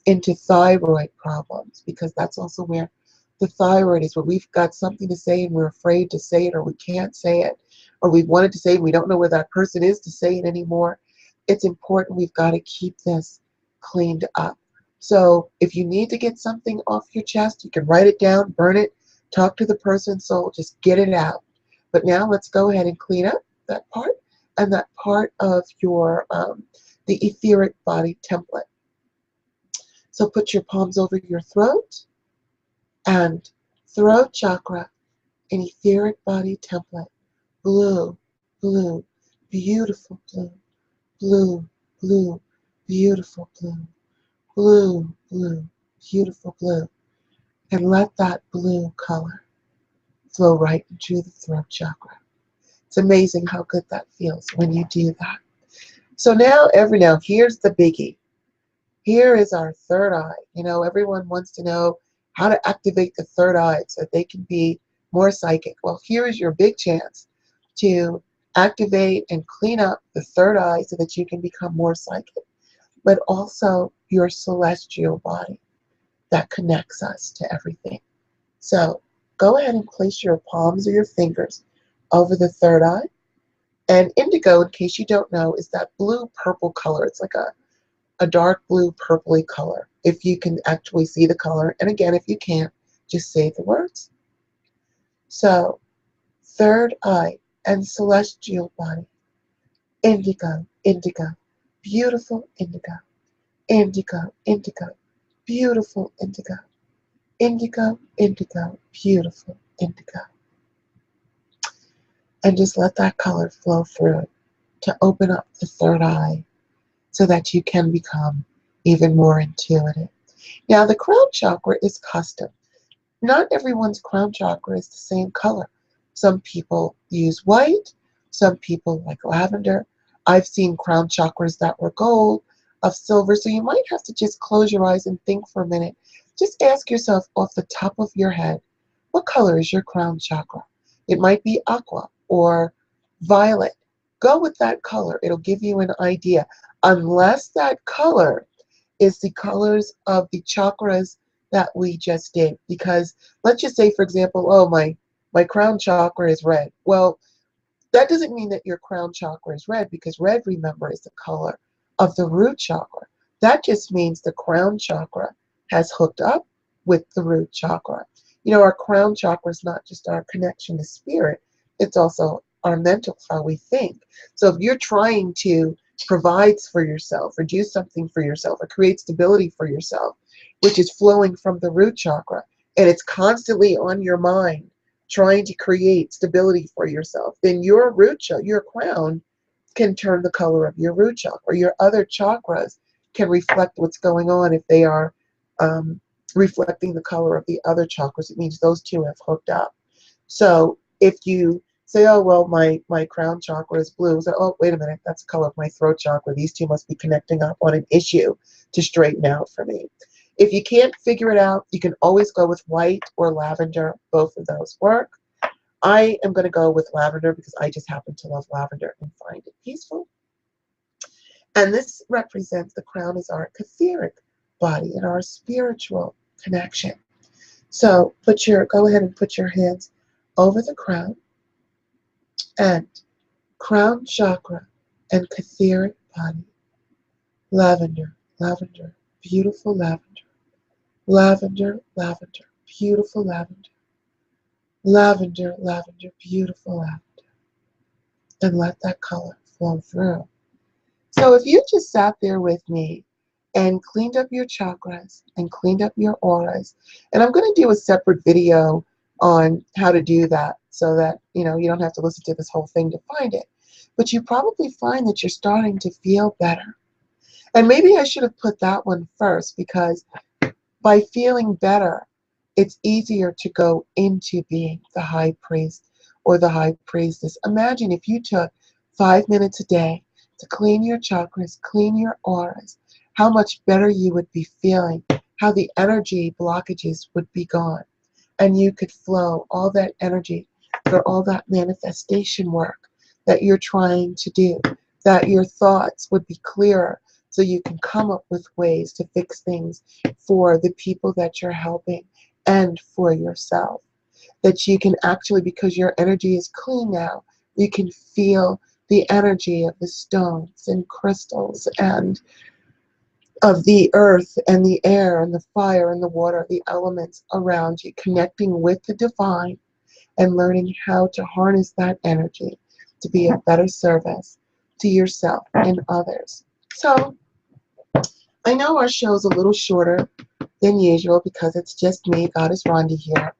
into thyroid problems, because that's also where the thyroid is, where we've got something to say and we're afraid to say it, or we can't say it, or we wanted to say it and we don't know where that person is to say it anymore. It's important. We've got to keep this cleaned up. So if you need to get something off your chest, you can write it down, burn it, talk to the person's soul, just get it out. But now let's go ahead and clean up that part and that part of your the etheric body template. So put your palms over your throat and throat chakra in etheric body template. Blue, blue, beautiful blue, blue, blue, beautiful blue, blue, blue, beautiful blue. And let that blue color flow right into the throat chakra. It's amazing how good that feels when you do that. So now, here's the biggie. Here is our third eye. You know, everyone wants to know how to activate the third eye so that they can be more psychic. Well, here is your big chance to activate and clean up the third eye so that you can become more psychic, but also your celestial body that connects us to everything. So go ahead and place your palms or your fingers over the third eye. And indigo, in case you don't know, is that blue-purple color. It's like a dark blue purpley color, if you can actually see the color. And again, if you can't, just say the words. So, third eye and celestial body. Indigo, indigo, beautiful indigo. Indigo, indigo, beautiful indigo. Indigo, indigo, beautiful indigo. And just let that color flow through it to open up the third eye so that you can become even more intuitive. Now, the crown chakra is custom. Not everyone's crown chakra is the same color. Some people use white, some people like lavender. I've seen crown chakras that were gold, of silver, so you might have to just close your eyes and think for a minute. Just ask yourself off the top of your head, what color is your crown chakra? It might be aqua or violet. Go with that color. It'll give you an idea. Unless that color is the colors of the chakras that we just did. Because let's just say, for example, oh, my crown chakra is red. Well, that doesn't mean that your crown chakra is red, because red, remember, is the color of the root chakra. That just means the crown chakra has hooked up with the root chakra. You know, our crown chakra is not just our connection to spirit, it's also our mental, how we think. So if you're trying to provide for yourself or do something for yourself or create stability for yourself, which is flowing from the root chakra, and it's constantly on your mind trying to create stability for yourself, then your root chakra, your crown, can turn the color of your root chakra. Your other chakras can reflect what's going on. If they are reflecting the color of the other chakras, it means those two have hooked up. So if you say, oh, well, my crown chakra is blue, so, oh, wait a minute, that's the color of my throat chakra. These two must be connecting up on an issue to straighten out for me. If you can't figure it out, you can always go with white or lavender. Both of those work. I am going to go with lavender because I just happen to love lavender and find it peaceful. And this represents the crown as our etheric body and our spiritual connection. So go ahead and put your hands over the crown and crown chakra and etheric body. Lavender, lavender, beautiful lavender. Lavender, lavender, beautiful lavender. Lavender, lavender, beautiful lavender. And let that color flow through. So if you just sat there with me and cleaned up your chakras and cleaned up your auras, and I'm going to do a separate video on how to do that so that you don't have to listen to this whole thing to find it. But you probably find that you're starting to feel better. And maybe I should have put that one first, because by feeling better, it's easier to go into being the high priest or the high priestess. Imagine if you took 5 minutes a day to clean your chakras, clean your auras, how much better you would be feeling, how the energy blockages would be gone, and you could flow all that energy for all that manifestation work that you're trying to do, that your thoughts would be clearer so you can come up with ways to fix things for the people that you're helping and for yourself. That you can actually, because your energy is clean now, you can feel the energy of the stones and crystals and of the earth and the air and the fire and the water, the elements around you, connecting with the divine and learning how to harness that energy to be a better service to yourself and others. So I know our show's a little shorter than usual because it's just me, Goddess Rhonda, here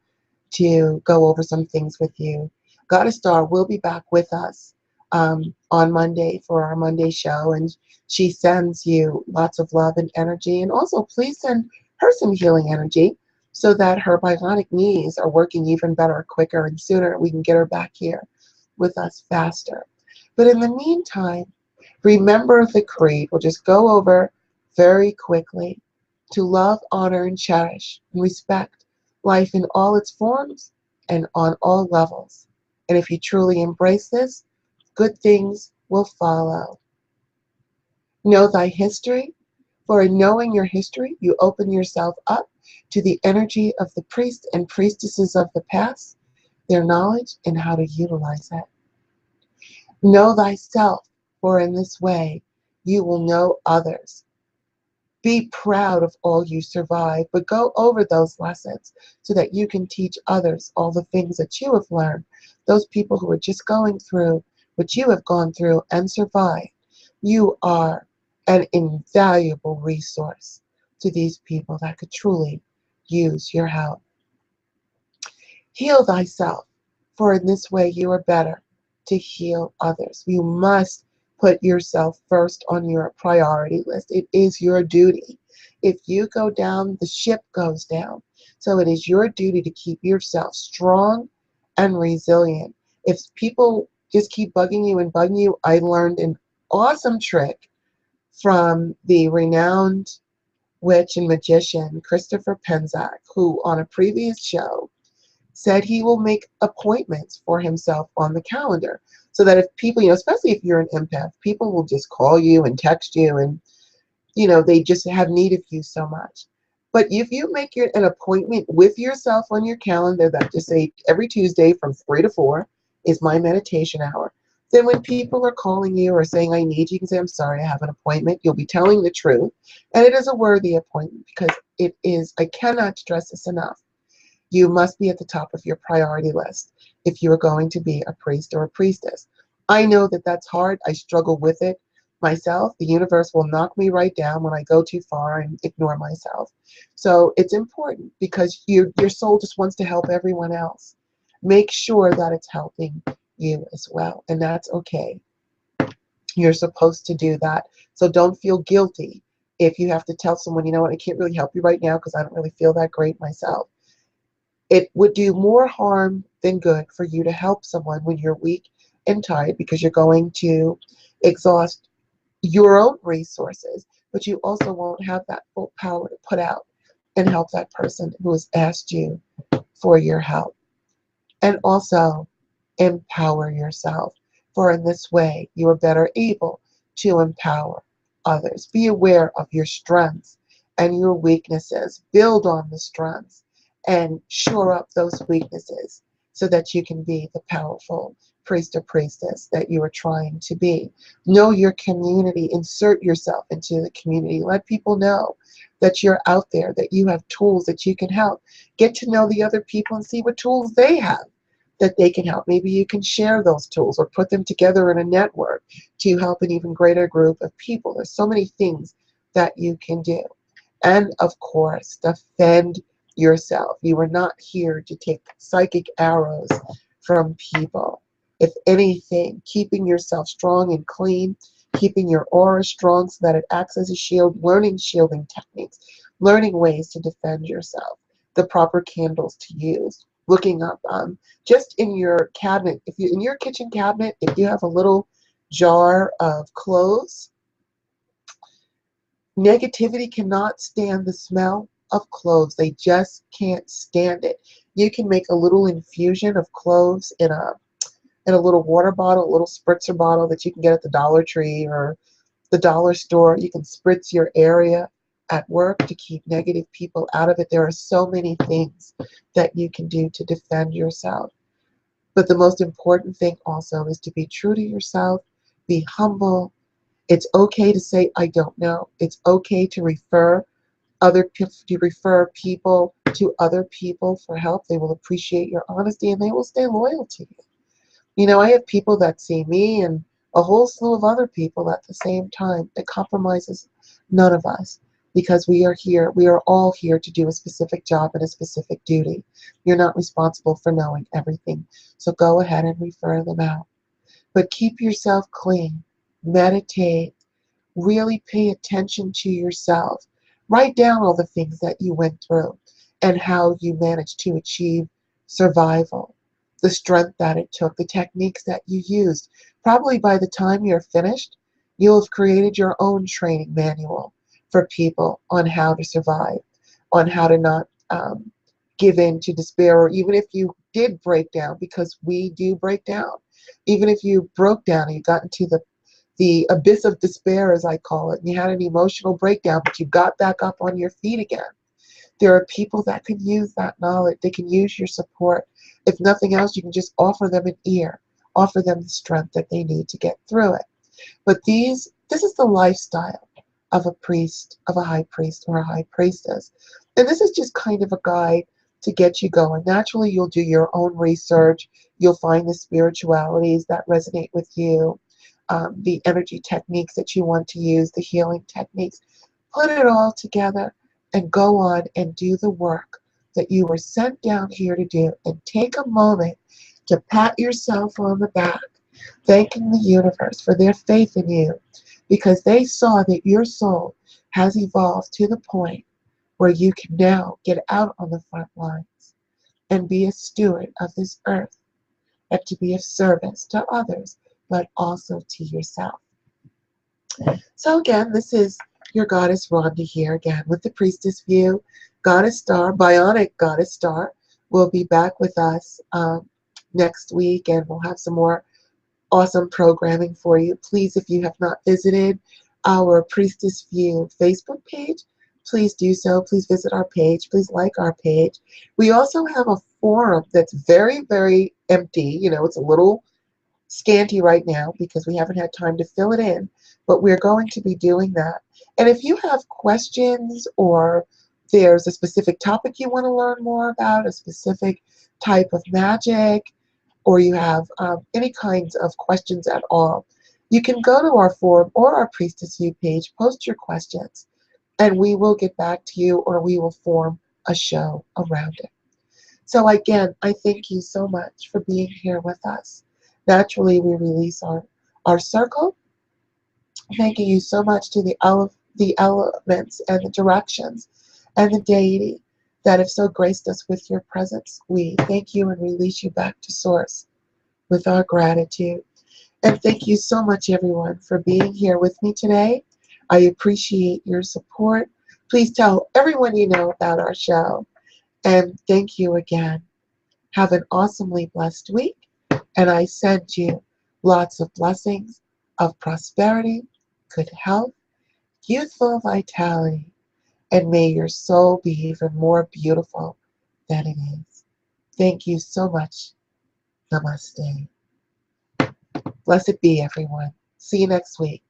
to go over some things with you. Goddess Star will be back with us on Monday for our Monday show, and she sends you lots of love and energy. And also, please send her some healing energy so that her bionic knees are working even better, quicker, and sooner. We can get her back here with us faster. But in the meantime, remember the creed. We'll just go over very quickly: to love, honor, and cherish, and respect life in all its forms and on all levels. And if you truly embrace this, good things will follow. Know thy history, for in knowing your history, you open yourself up to the energy of the priests and priestesses of the past, their knowledge, and how to utilize it. Know thyself, for in this way you will know others. Be proud of all you survive, but go over those lessons so that you can teach others all the things that you have learned. Those people who are just going through what you have gone through and survived. You are an invaluable resource to these people that could truly use your help. Heal thyself, for in this way you are better to heal others. You must put yourself first on your priority list. It is your duty. If you go down, the ship goes down. So it is your duty to keep yourself strong and resilient. If people just keep bugging you and bugging you, I learned an awesome trick from the renowned witch and magician Christopher Penza, who on a previous show said he will make appointments for himself on the calendar so that if people, especially if you're an empath, people will just call you and text you and, they just have need of you so much. But if you make an appointment with yourself on your calendar that just say every Tuesday from 3 to 4 is my meditation hour, then when people are calling you or saying, I need you, you can say, I'm sorry, I have an appointment. You'll be telling the truth. And it is a worthy appointment because it is, I cannot stress this enough. You must be at the top of your priority list if you are going to be a priest or a priestess. I know that that's hard. I struggle with it myself. The universe will knock me right down when I go too far and ignore myself. So it's important because your soul just wants to help everyone else. Make sure that it's helping you as well, and that's okay. You're supposed to do that. So don't feel guilty if you have to tell someone, you know what, I can't really help you right now because I don't really feel that great myself. It would do more harm than good for you to help someone when you're weak and tired because you're going to exhaust your own resources, but you also won't have that full power to put out and help that person who has asked you for your help. And also empower yourself, for in this way you are better able to empower others. Be aware of your strengths and your weaknesses. Build on the strengths and shore up those weaknesses so that you can be the powerful priest or priestess that you are trying to be. Know your community. Insert yourself into the community. Let people know that you're out there, that you have tools that you can help. Get to know the other people and see what tools they have that they can help. Maybe you can share those tools or put them together in a network to help an even greater group of people. There's so many things that you can do. And of course, defend yourself. You are not here to take psychic arrows from people. If anything, keeping yourself strong and clean, keeping your aura strong so that it acts as a shield, learning shielding techniques, learning ways to defend yourself, the proper candles to use, looking up just in your cabinet, if you in your kitchen cabinet, if you have a little jar of cloves, negativity cannot stand the smell of cloves. They just can't stand it. You can make a little infusion of cloves in a little water bottle, a little spritzer bottle that you can get at the Dollar Tree or the dollar store. You can spritz your area at work to keep negative people out of it. There are so many things that you can do to defend yourself. But the most important thing also is to be true to yourself, be humble. It's okay to say, I don't know. It's okay to refer people to other people for help. They will appreciate your honesty and they will stay loyal to you. I have people that see me and a whole slew of other people at the same time. It compromises none of us. because we are all here to do a specific job and a specific duty. You're not responsible for knowing everything. So go ahead and refer them out. But keep yourself clean. Meditate. Really pay attention to yourself. Write down all the things that you went through and how you managed to achieve survival, the strength that it took, the techniques that you used. Probably by the time you're finished, you'll have created your own training manual for people on how to survive, on how to not give in to despair, or even if you did break down, because we do break down. Even if you broke down and you got into the abyss of despair, as I call it, and you had an emotional breakdown, but you got back up on your feet again. There are people that can use that knowledge. They can use your support. If nothing else, you can just offer them an ear, offer them the strength that they need to get through it. But this is the lifestyle of a priest, of a high priest or a high priestess. And this is just kind of a guide to get you going. Naturally, you'll do your own research. You'll find the spiritualities that resonate with you, the energy techniques that you want to use, the healing techniques. Put it all together and go on and do the work that you were sent down here to do. And take a moment to pat yourself on the back, thanking the universe for their faith in you, because they saw that your soul has evolved to the point where you can now get out on the front lines and be a steward of this earth, and to be of service to others, but also to yourself. So again, this is your Goddess Rhonda here again with the Priestess View. Goddess Star, Bionic Goddess Star, will be back with us next week, and we'll have some more awesome programming for you. Please, if you have not visited our Priestess View Facebook page, please do so. Please visit our page. Please like our page. We also have a forum that's very, very empty. You know, it's a little scanty right now because we haven't had time to fill it in, but we're going to be doing that. And if you have questions, or there's a specific topic you want to learn more about, a specific type of magic, or you have any kinds of questions at all, you can go to our forum or our Priestess View page, post your questions, and we will get back to you, or we will form a show around it. So again, I thank you so much for being here with us. Naturally, we release our circle. Thanking you so much to the elements and the directions and the deity that have so graced us with your presence. We thank you and release you back to Source with our gratitude. And thank you so much, everyone, for being here with me today. I appreciate your support. Please tell everyone you know about our show. And thank you again. Have an awesomely blessed week. And I send you lots of blessings of prosperity, good health, youthful vitality, and may your soul be even more beautiful than it is. Thank you so much. Namaste. Blessed be, everyone. See you next week.